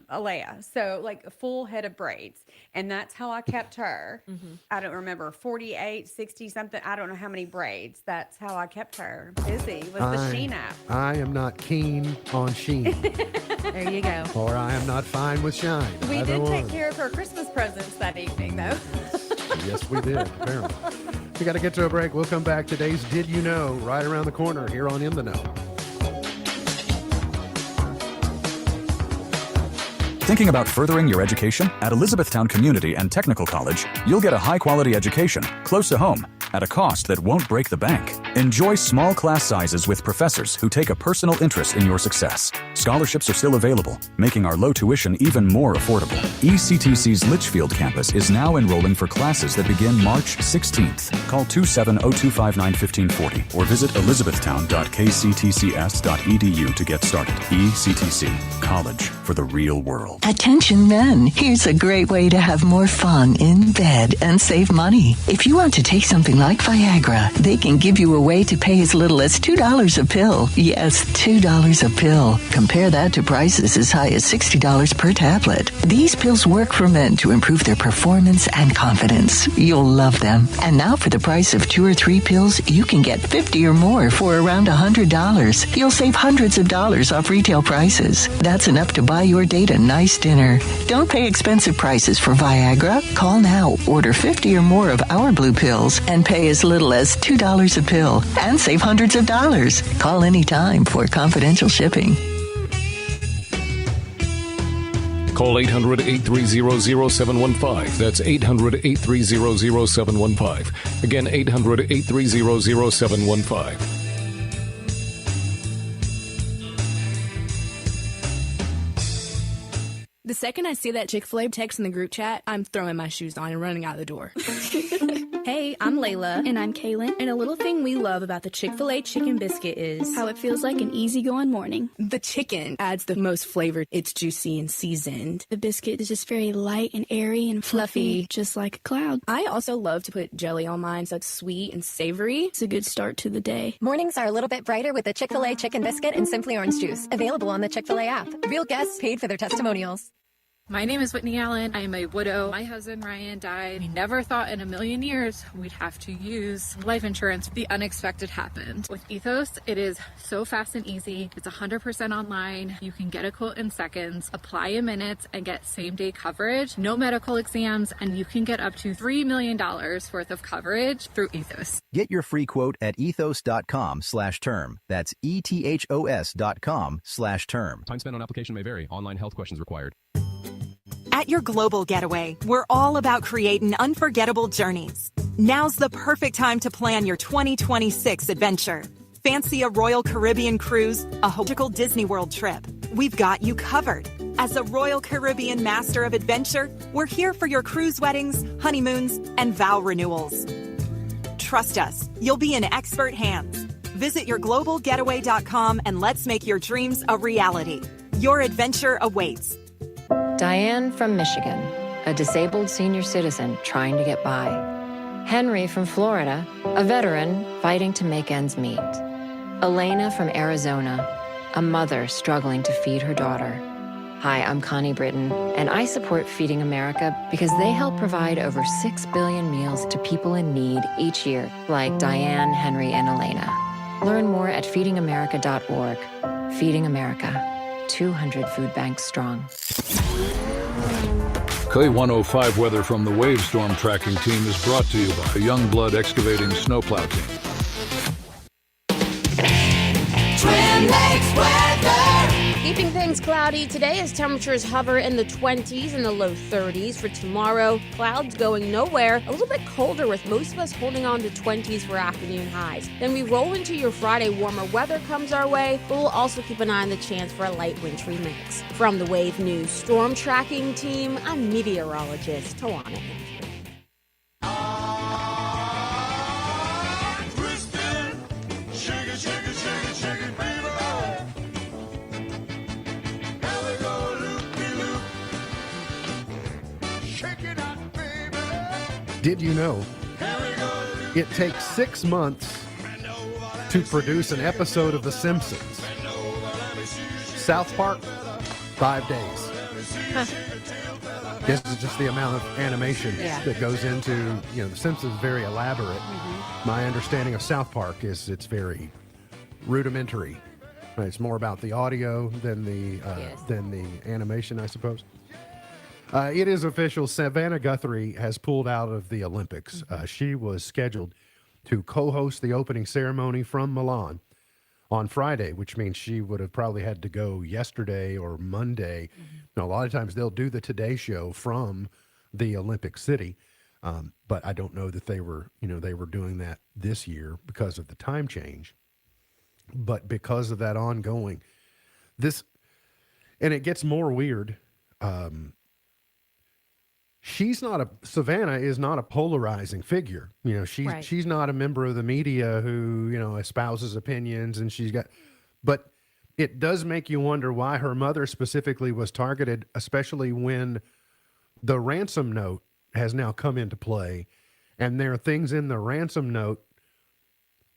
Alea. So like a full head of braids. And that's how I kept her. I don't remember, 48, 60 something. I don't know how many braids. That's how I kept her busy with the Sheen app. I am not keen on Sheen. There you go. Or I am not fine with Shine. We Either did take one. care of her Christmas presents that evening, though. Yes, we did, apparently. We got to get to a break. We'll come back. Today's Did You Know right around the corner here on In the Know. Thinking about furthering your education? At Elizabethtown Community and Technical College, you'll get a high-quality education, close to home, at a cost that won't break the bank. Enjoy small class sizes with professors who take a personal interest in your success. Scholarships are still available, making our low tuition even more affordable. ECTC's Litchfield campus is now enrolling for classes that begin March 16th. Call 270-259-1540 or visit elizabethtown.kctcs.edu to get started. ECTC, college for the real world. Attention men, here's a great way to have more fun in bed and save money. If you want to take something like Viagra, they can give you a way to pay as little as $2 a pill. Yes, $2 a pill. Compare that to prices as high as $60 per tablet. These pills work for men to improve their performance and confidence. You'll love them. And now for the price of 2 or 3 pills, you can get 50 or more for around $100. You'll save hundreds of dollars off retail prices. That's enough to buy your date a nice dinner. Don't pay expensive prices for Viagra. Call now, order 50 or more of our blue pills, and pay as little as $2 a pill and save hundreds of dollars. Call anytime for confidential shipping. Call 800-830-0715. That's 800-830-0715. Again, 800-830-0715. The second I see that Chick-fil-A text in the group chat, I'm throwing my shoes on and running out the door. Hey, I'm Layla. And I'm Kaylin. And a little thing we love about the Chick-fil-A chicken biscuit is how it feels like an easygoing morning. The chicken adds the most flavor. It's juicy and seasoned. The biscuit is just very light and airy and fluffy, just like a cloud. I also love to put jelly on mine so it's sweet and savory. It's a good start to the day. Mornings are a little bit brighter with the Chick-fil-A chicken biscuit and Simply Orange juice. Available on the Chick-fil-A app. Real guests paid for their testimonials. My name is Whitney Allen. I am a widow. My husband Ryan died. We never thought in a million years we'd have to use life insurance. The unexpected happened. With Ethos, it is so fast and easy. It's 100% online. You can get a quote in seconds, apply in minutes, and get same-day coverage. No medical exams, and you can get up to $3 million worth of coverage through Ethos. Get your free quote at ethos.com/term. That's ethos.com/term. Time spent on application may vary. Online health questions required. At your global getaway, we're all about creating unforgettable journeys. Now's the perfect time to plan your 2026 adventure. Fancy a Royal Caribbean cruise, a magical Disney World trip? We've got you covered. As a Royal Caribbean Master of Adventure, we're here for your cruise weddings, honeymoons, and vow renewals. Trust us, you'll be in expert hands. Visit yourglobalgetaway.com and let's make your dreams a reality. Your adventure awaits. Diane from Michigan, a disabled senior citizen trying to get by. Henry from Florida, a veteran fighting to make ends meet. Elena from Arizona, a mother struggling to feed her daughter. Hi, I'm Connie Britton, and I support Feeding America because they help provide over 6 billion meals to people in need each year, like Diane, Henry, and Elena. Learn more at feedingamerica.org. Feeding America, 200 food banks strong. K105 weather from the Wave Storm Tracking Team is brought to you by Youngblood Excavating Snowplow Team. Twin Lakes weather. Keeping things cloudy today as temperatures hover in the 20s and the low 30s. For tomorrow, clouds going nowhere. A little bit colder with most of us holding on to 20s for afternoon highs. Then we roll into your Friday. Warmer weather comes our way, but we'll also keep an eye on the chance for a light wintry mix. From the Wave News Storm Tracking Team, I'm meteorologist Tawana. Did you know it takes 6 months to produce an episode of The Simpsons? South Park, 5 days. This is just the amount of animation that goes into, The Simpsons is very elaborate. My understanding of South Park is it's very rudimentary. Right? It's more about the audio than the animation, I suppose. It is official. Savannah Guthrie has pulled out of the Olympics. She was scheduled to co-host the opening ceremony from Milan on Friday, which means she would have probably had to go yesterday or Monday. Now, a lot of times they'll do the Today Show from the Olympic City, but I don't know that they were doing that this year because of the time change. But because of that ongoing, and it gets more weird. Savannah is not a polarizing figure. She's not a member of the media who, espouses opinions, and but it does make you wonder why her mother specifically was targeted, especially when the ransom note has now come into play. And there are things in the ransom note,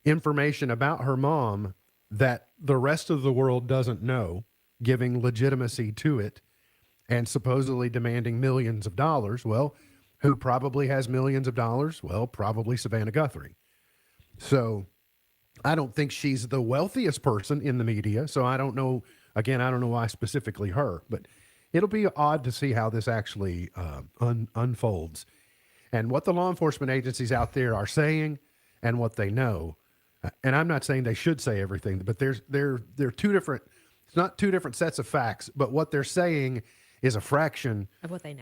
information about her mom that the rest of the world doesn't know, giving legitimacy to it. And supposedly demanding millions of dollars. Well, who probably has millions of dollars? Well, probably Savannah Guthrie. So I don't think she's the wealthiest person in the media. So I don't know. Again, I don't know why specifically her. But it'll be odd to see how this actually unfolds. And what the law enforcement agencies out there are saying and what they know. And I'm not saying they should say everything, but they're two different, it's not two different sets of facts, but what they're saying is a fraction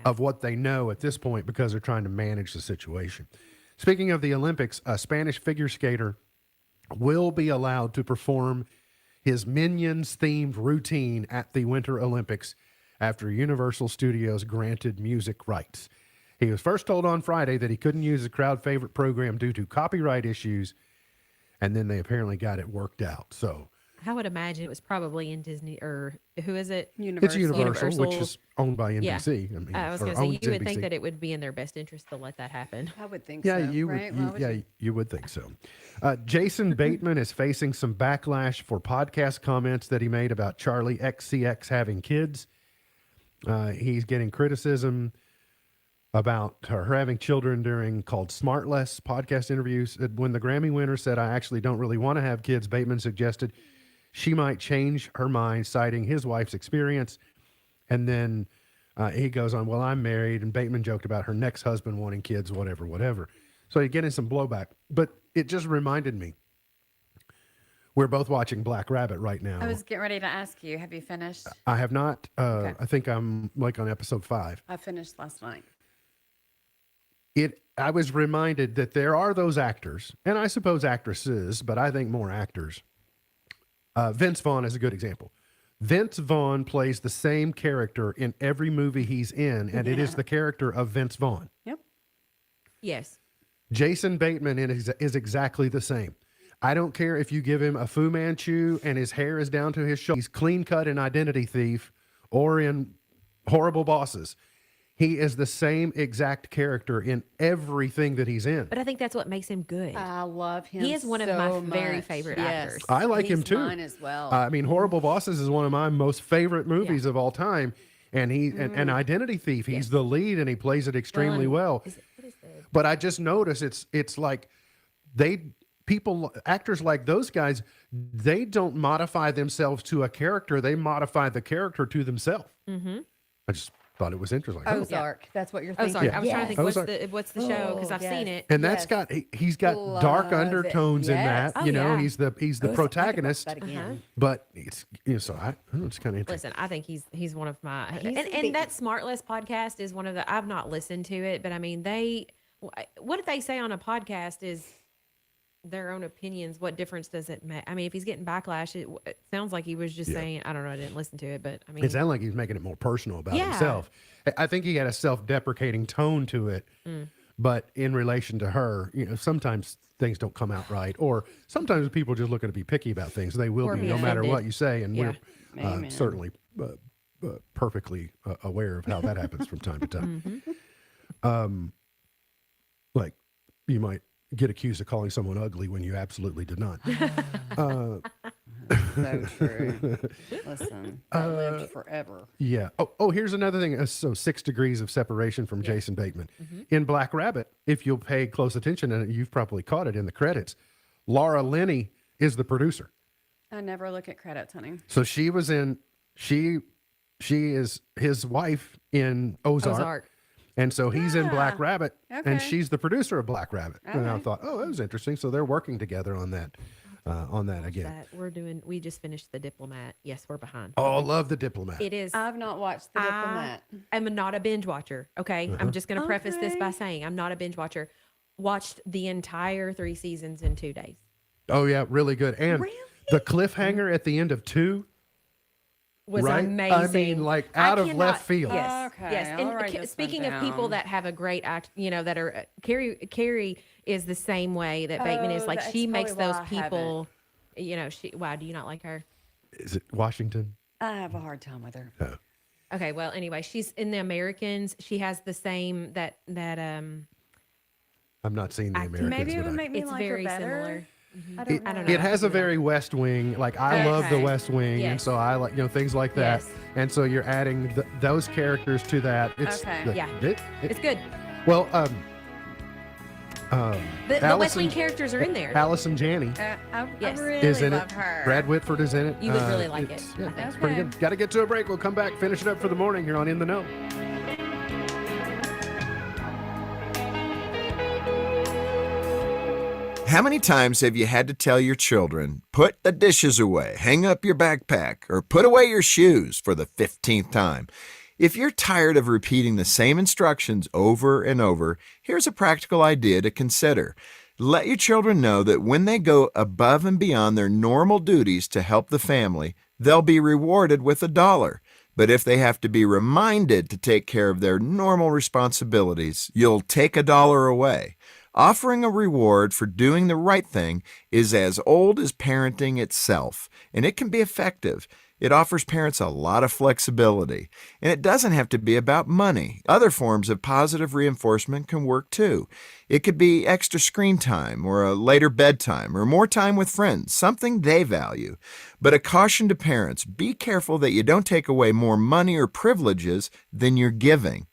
of what they know at this point because they're trying to manage the situation. Speaking of the Olympics, a Spanish figure skater will be allowed to perform his Minions-themed routine at the Winter Olympics after Universal Studios granted music rights. He was first told on Friday that he couldn't use the crowd favorite program due to copyright issues, and then they apparently got it worked out. So I would imagine it was probably in Disney, or who is it? It's Universal, which is owned by NBC. Yeah. I was going to say, you would think that it would be in their best interest to let that happen. I would think so. You would think so. Jason Bateman is facing some backlash for podcast comments that he made about Charlie XCX having kids. He's getting criticism about her having children during called Smartless podcast interviews. When the Grammy winner said, "I actually don't really want to have kids," Bateman suggested she might change her mind, citing his wife's experience. And then he goes on, "Well, I'm married," and Bateman joked about her next husband wanting kids, whatever. So you're getting some blowback. But it just reminded me, we're both watching Black Rabbit right now. I was getting ready to ask you, have you finished? I have not. Okay. I think I'm like on episode 5. I finished last night. I was reminded that there are those actors, and I suppose actresses, but I think more actors. Vince Vaughn is a good example. Vince Vaughn plays the same character in every movie he's in, and it is the character of Vince Vaughn. Yep. Yes. Jason Bateman is exactly the same. I don't care if you give him a Fu Manchu and his hair is down to his shoulder. He's clean cut in Identity Thief or in Horrible Bosses. He is the same exact character in everything that he's in. But I think that's what makes him good. I love him. He is one of my very favorite actors. I like him too. Mine as well. I mean, Horrible Bosses is one of my most favorite movies of all time. And and Identity Thief, he's the lead and he plays it extremely well. But I just notice it's like actors like those guys, they don't modify themselves to a character. They modify the character to themselves. Mm-hmm. I just thought it was interesting. Ozark. That's what you're thinking. Ozark. I was trying to think, Ozark. what's the show? Because I've seen it. And that's he's got dark undertones in that. Oh, you know, yeah. he's the protagonist. But it's so I don't know, it's kind of interesting. Listen, I think he's one of my He's and that Smartless podcast is one of the I've not listened to it, but I mean what did they say on a podcast is their own opinions. What difference does it make? I mean, if he's getting backlash, it sounds like he was just saying, I don't know, I didn't listen to it, but I mean, it sounded like he was making it more personal about himself. I think he had a self-deprecating tone to it, but in relation to her, you know, sometimes things don't come out right, or sometimes people just looking to be picky about things. They will be no matter what you say, and we're certainly perfectly aware of how that happens from time to time. Like you might get accused of calling someone ugly when you absolutely did not. So true. Listen, I lived forever. Yeah. Oh, here's another thing. So 6 degrees of separation from Jason Bateman. In Black Rabbit, if you'll pay close attention, and you've probably caught it in the credits, Laura Linney is the producer. I never look at credits, honey. So she was in, she is his wife in Ozark. And so he's in Black Rabbit, and she's the producer of Black Rabbit. And I thought, that was interesting. So they're working together on that again. We just finished The Diplomat. Yes, we're behind. Oh, I love The Diplomat. It is. I've not watched The Diplomat. I'm not a binge watcher. Okay. I'm just going to preface this by saying I'm not a binge watcher. Watched the entire 3 seasons in 2 days. Oh, yeah. Really good. And the cliffhanger at the end of 2 was amazing. I mean, like out of left field. Yes. Okay, Yes. And speaking of people that have a great act, you know, that are Carrie is the same way that Bateman is. Like she makes those people, you know, wow, do you not like her? Is it Washington? I have a hard time with her. Oh. Okay, well, anyway, she's in The Americans. She has the same that I'm not seeing The Americans. Maybe it would make me it's like very her better. similar. I don't know. It has a very West Wing. Like I love the West Wing, and so I like things like that. Yes. And so you're adding those characters to that. It's it's good. Well, the West Wing characters are in there. Allison Janney I really is in love it. her. Brad Whitford is in it. You would really like it. Yeah, it's pretty good. Got to get to a break. We'll come back, finish it up for the morning here on In the Know. How many times have you had to tell your children, put the dishes away, hang up your backpack, or put away your shoes for the 15th time? If you're tired of repeating the same instructions over and over, here's a practical idea to consider. Let your children know that when they go above and beyond their normal duties to help the family, they'll be rewarded with $1. But if they have to be reminded to take care of their normal responsibilities, you'll take $1 away. Offering a reward for doing the right thing is as old as parenting itself, and it can be effective. It offers parents a lot of flexibility, and it doesn't have to be about money. Other forms of positive reinforcement can work too. It could be extra screen time, or a later bedtime, or more time with friends, something they value. But a caution to parents, be careful that you don't take away more money or privileges than you're giving.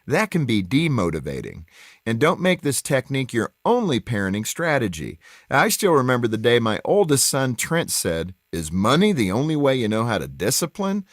That can be demotivating. And don't make this technique your only parenting strategy. I still remember the day my oldest son, Trent, said, "Is money the only way you know how to discipline?"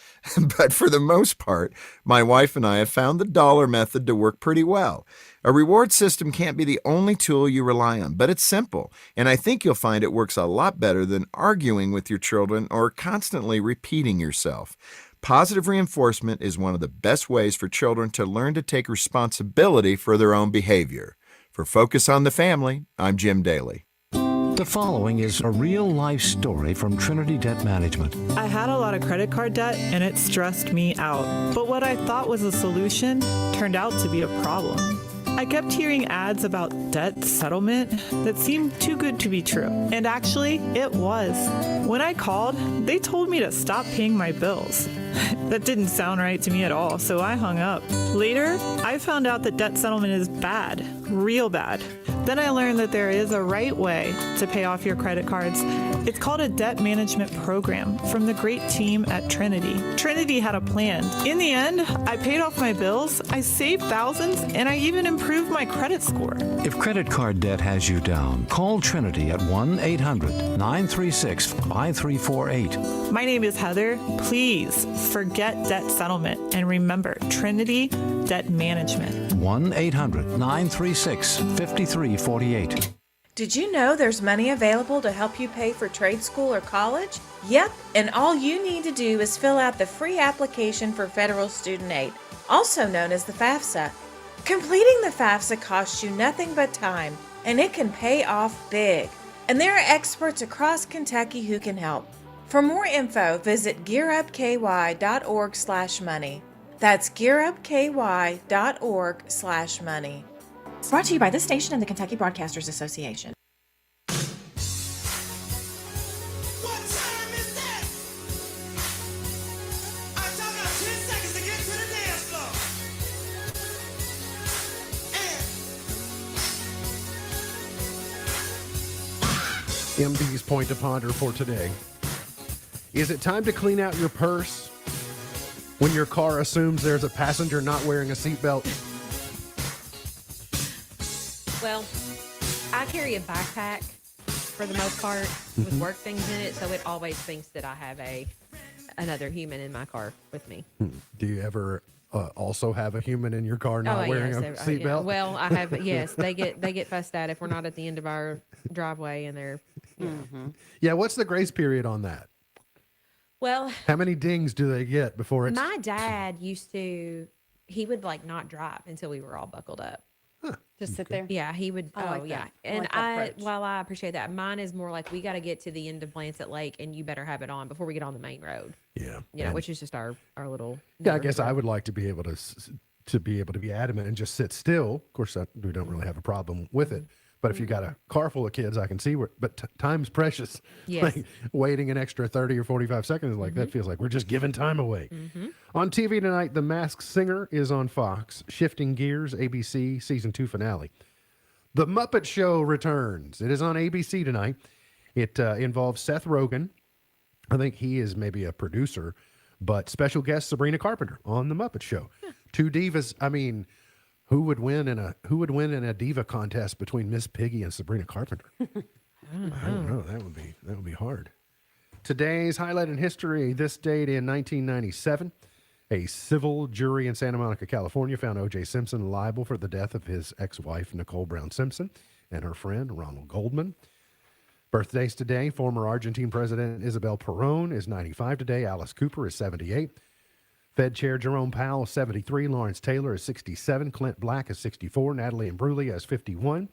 But for the most part, my wife and I have found the dollar method to work pretty well. A reward system can't be the only tool you rely on, but it's simple. And I think you'll find it works a lot better than arguing with your children or constantly repeating yourself. Positive reinforcement is one of the best ways for children to learn to take responsibility for their own behavior. For Focus on the Family, I'm Jim Daly. The following is a real-life story from Trinity Debt Management. I had a lot of credit card debt, and it stressed me out. But what I thought was a solution turned out to be a problem. I kept hearing ads about debt settlement that seemed too good to be true. And actually, it was. When I called, they told me to stop paying my bills. That didn't sound right to me at all, so I hung up. Later, I found out that debt settlement is bad, real bad. Then I learned that there is a right way to pay off your credit cards. It's called a debt management program from the great team at Trinity. Trinity had a plan. In the end, I paid off my bills, I saved thousands, and I even improved my credit score. If credit card debt has you down, call Trinity at 1-800-936-5348. My name is Heather. Please forget debt settlement and remember Trinity Debt Management. 1-800-936-5348. Did you know there's money available to help you pay for trade school or college? Yep, and all you need to do is fill out the free application for federal student aid, also known as the FAFSA. Completing the FAFSA costs you nothing but time, and it can pay off big. And there are experts across Kentucky who can help. For more info, visit gearupky.org/money. That's gearupky.org/money. Brought to you by this station and the Kentucky Broadcasters Association. MD's point to ponder for today. Is it time to clean out your purse when your car assumes there's a passenger not wearing a seatbelt? Well, I carry a backpack for the most part with work things in it, so it always thinks that I have another human in my car with me. Do you ever also have a human in your car not wearing a seatbelt? Yeah. Well, I have. Yes, they get fussed at if we're not at the end of our driveway and they're. Yeah, what's the grace period on that? Well, how many dings do they get before it's... My dad he would like not drive until we were all buckled up. Just sit there. Yeah, he would. I like yeah. that. And like that approach. while I appreciate that, mine is more like we got to get to the end of Lancet Lake, and you better have it on before we get on the main road. Yeah, you know, which is just our little. Yeah, I guess I would like to be able to be adamant and just sit still. Of course, we don't really have a problem with it. But if you got a car full of kids, I can see where. But time's precious. Yes. Like waiting an extra 30 or 45 seconds, like that feels like we're just giving time away. On TV tonight, The Masked Singer is on Fox. Shifting Gears, ABC season 2 finale. The Muppet Show returns. It is on ABC tonight. It involves Seth Rogen. I think he is maybe a producer, but special guest Sabrina Carpenter on The Muppet Show. Two divas. I mean, who would win in a diva contest between Miss Piggy and Sabrina Carpenter? I don't know. That would be hard. Today's highlight in history. This date in 1997. A civil jury in Santa Monica, California, found O.J. Simpson liable for the death of his ex-wife, Nicole Brown Simpson, and her friend, Ronald Goldman. Birthdays today. Former Argentine President Isabel Perón is 95 today. Alice Cooper is 78. Fed Chair Jerome Powell is 73. Lawrence Taylor is 67. Clint Black is 64. Natalie Imbruglia is 51.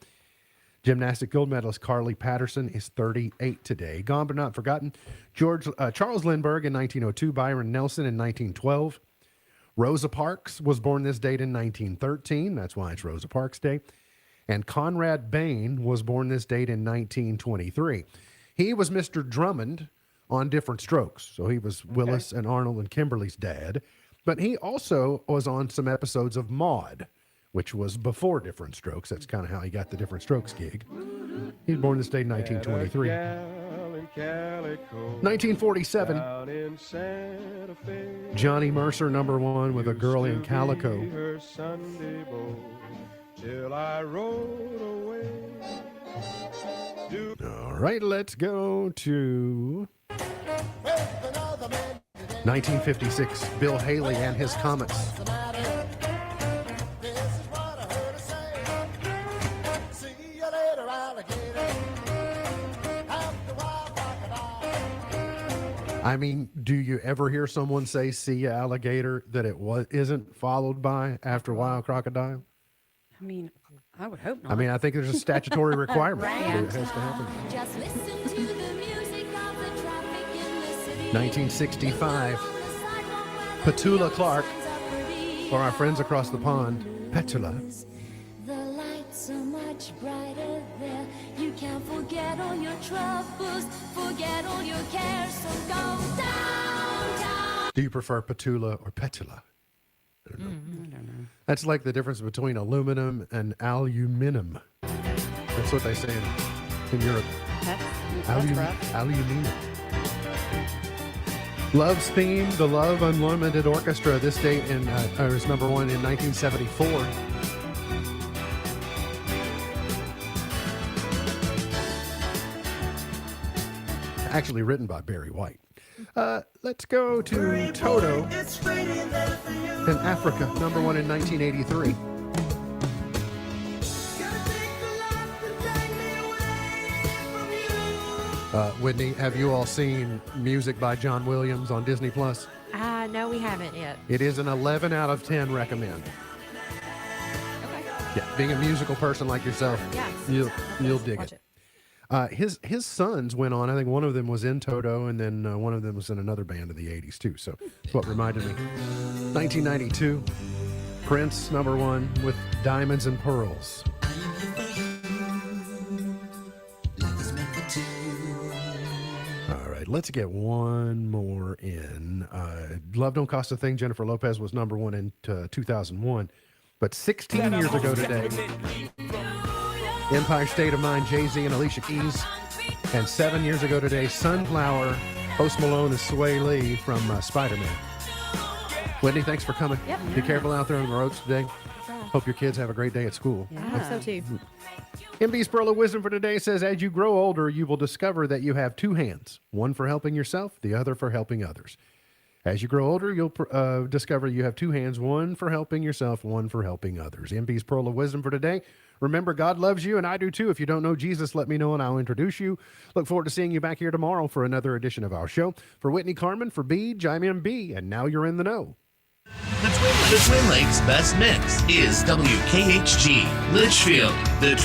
Gymnastic gold medalist Carly Patterson is 38 today. Gone but not forgotten. Charles Lindbergh in 1902. Byron Nelson in 1912. Rosa Parks was born this date in 1913. That's why it's Rosa Parks Day. And Conrad Bain was born this date in 1923. He was Mr. Drummond on Different Strokes. So he was Willis and Arnold and Kimberly's dad. But he also was on some episodes of Maude, which was before Different Strokes. That's kind of how he got the Different Strokes gig. He was born this day in 1923. 1947, Johnny Mercer, #1 with A Girl in Calico. All right, let's go to 1956, Bill Haley and his Comets. I mean, do you ever hear someone say "see ya, alligator" that it isn't followed by "after a while, crocodile"? I mean, I would hope not. I mean, I think there's a statutory requirement that it has to happen. Just listen to the music of the traffic in the city. 1965, Petula Clark, or our friends across the pond, Petula. so much brighter there. You can forget all your troubles, forget all your cares. So go downtown. Do you prefer Petula or Petula? I don't know. That's like the difference between aluminum and aluminum. That's what they say in Europe. That's rough. Aluminum. Love's Theme, the Love Unlimited Orchestra. This date was number one in 1974. Actually written by Barry White. Let's go to Toto in Africa, number one in 1983. Whitney, have you all seen music by John Williams on Disney Plus? No, we haven't yet. It is an 11 out of 10 recommend. Okay. Yeah, being a musical person like yourself, Yes. you'll dig Watch it. His sons went on. I think one of them was in Toto, and then one of them was in another band in the 80s too. So that's what reminded me. 1992, Prince, number one with Diamonds and Pearls. All right, let's get one more in. Love Don't Cost a Thing, Jennifer Lopez was number one in 2001. But 16 years ago today, Empire State of Mind, Jay-Z and Alicia Keys. And 7 years ago today, Sunflower, Post Malone and Sway Lee from Spider-Man. Whitney, thanks for coming. Yep. Be careful out there on the roads today. Hope your kids have a great day at school. I hope so too. MB's Pearl of Wisdom for today says, as you grow older, you will discover that you have two hands, one for helping yourself, the other for helping others. As you grow older, you'll discover you have two hands, one for helping yourself, one for helping others. MB's Pearl of Wisdom for today. Remember, God loves you, and I do too. If you don't know Jesus, let me know, and I'll introduce you. Look forward to seeing you back here tomorrow for another edition of our show. For Whitney Carmen, for Beej, I'm MB, and now you're in the know. The Twin Lakes Best Mix is WKHG Litchfield. The Twin